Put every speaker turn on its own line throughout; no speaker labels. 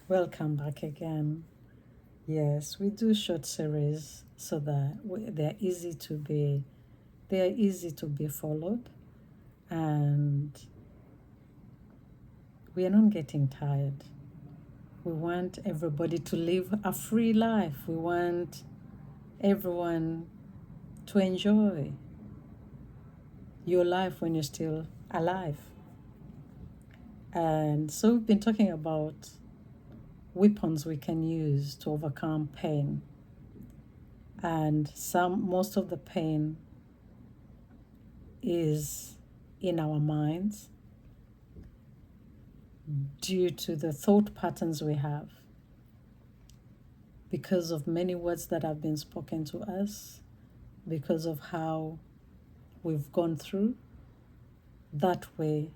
Welcome back again. Yes, we do short series so that they are easy to be followed, and we are not getting tired. We want everybody to live a free life. We want everyone to enjoy your life when you're still alive. And so we've been talking about weapons we can use to overcome pain. And most of the pain is in our minds due to the thought patterns we have, because of many words that have been spoken to us, because of how we've gone through. That way,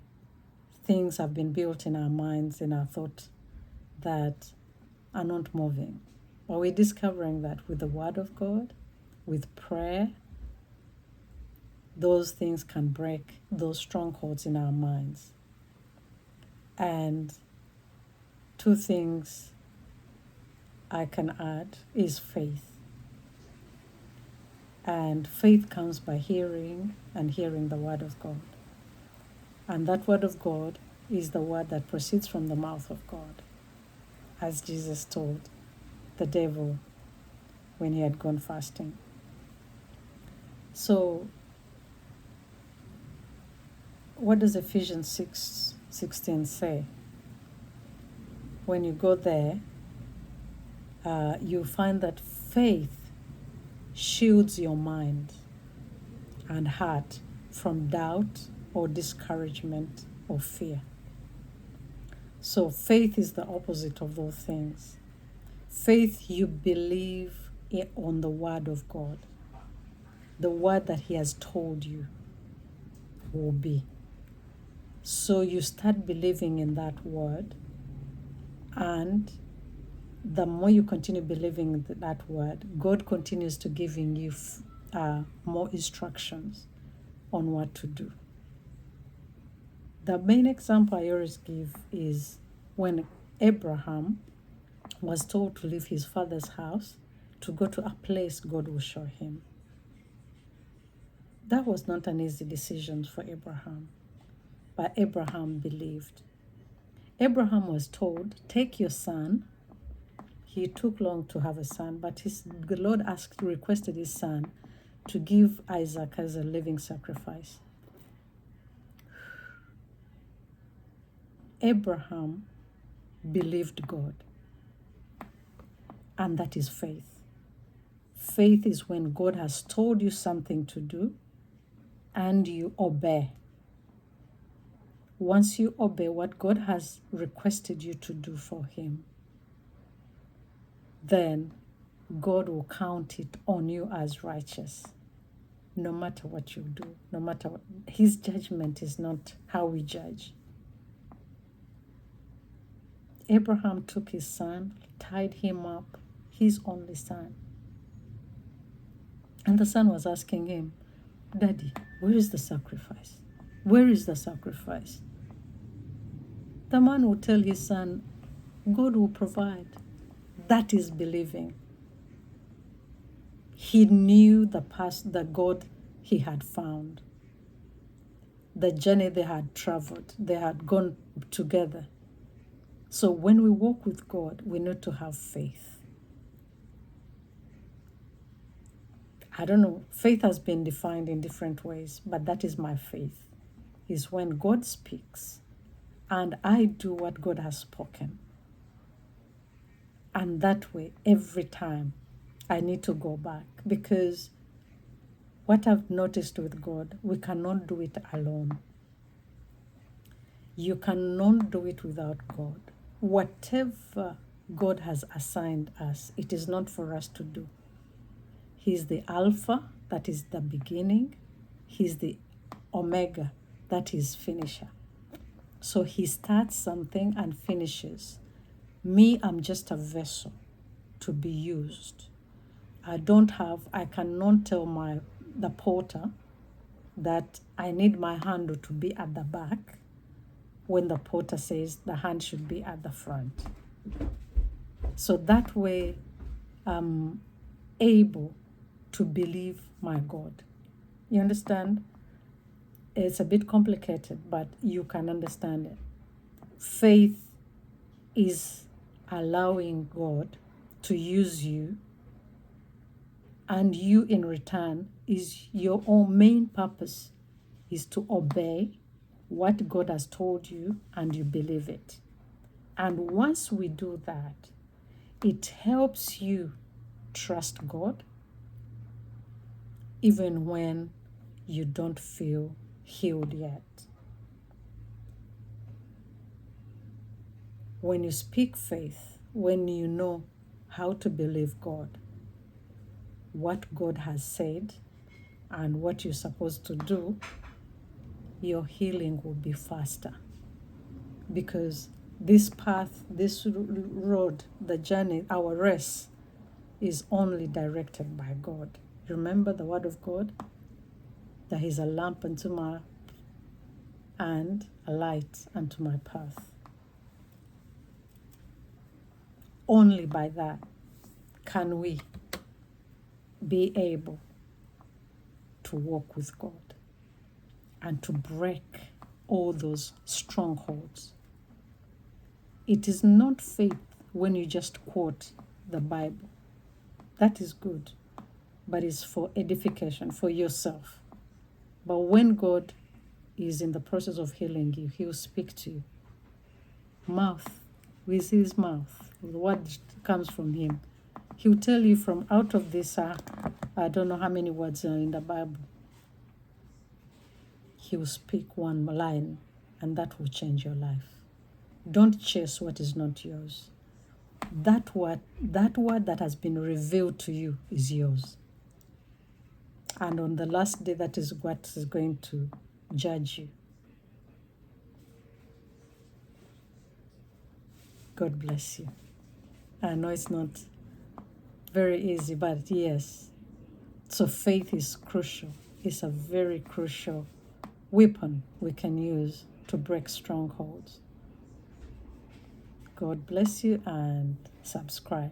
things have been built in our minds, in our thought, that are not moving. But we're discovering that with the Word of God, with prayer, those things can break those strongholds in our minds. And two things I can add is faith. And faith comes by hearing, and hearing the Word of God. And that Word of God is the word that proceeds from the mouth of God, as Jesus told the devil when he had gone fasting. So, what does Ephesians 6:16 say? When you go there, you find that faith shields your mind and heart from doubt or discouragement or fear. So faith is the opposite of those things. Faith, you believe on the Word of God. The word that He has told you will be. So you start believing in that word, and the more you continue believing in that word, God continues to giving you more instructions on what to do. The main example I always give is when Abraham was told to leave his father's house to go to a place God will show him. That was not an easy decision for Abraham, but Abraham believed. Abraham was told, take your son. He took long to have a son, but the Lord requested his son to give Isaac as a living sacrifice. Abraham believed God, and that is faith. Faith is when God has told you something to do and you obey. Once you obey what God has requested you to do for Him, then God will count it on you as righteous, no matter what you do, no matter what. His judgment is not how we judge. Abraham took his son, tied him up, his only son. And the son was asking him, Daddy, where is the sacrifice? Where is the sacrifice? The man will tell his son, God will provide. That is believing. He knew the God he had found, the journey they had traveled, they had gone together. So when we walk with God, we need to have faith. I don't know, faith has been defined in different ways, but that is my faith, is when God speaks and I do what God has spoken. And that way, every time, I need to go back, because what I've noticed with God, we cannot do it alone. You cannot do it without God. Whatever God has assigned us, it is not for us to do. He's the Alpha, that is the beginning. He's the Omega, that is finisher. So He starts something and finishes. Me, I'm just a vessel to be used. I cannot tell the porter that I need my handle to be at the back when the porter says the hand should be at the front. So that way I'm able to believe my God. You understand? It's a bit complicated, but you can understand it. Faith is allowing God to use you, and you in return is your own main purpose is to obey what God has told you and you believe it. And once we do that, it helps you trust God even when you don't feel healed yet. When you speak faith, when you know how to believe God, what God has said, and what you're supposed to do, your healing will be faster. Because this path, this road, the journey, our race is only directed by God. Remember the word of God? That He's a lamp unto my and a light unto my path. Only by that can we be able to walk with God and to break all those strongholds. It is not faith when you just quote the Bible. That is good, but it's for edification, for yourself. But when God is in the process of healing you, He will speak to you. Mouth, with His mouth, the word comes from Him. He will tell you from out of this, I don't know how many words are in the Bible. He will speak one line, and that will change your life. Don't chase what is not yours. That word that has been revealed to you is yours. And on the last day, that is what is going to judge you. God bless you. I know it's not very easy, but yes. So faith is crucial. It's a very crucial weapon we can use to break strongholds. God bless you and subscribe.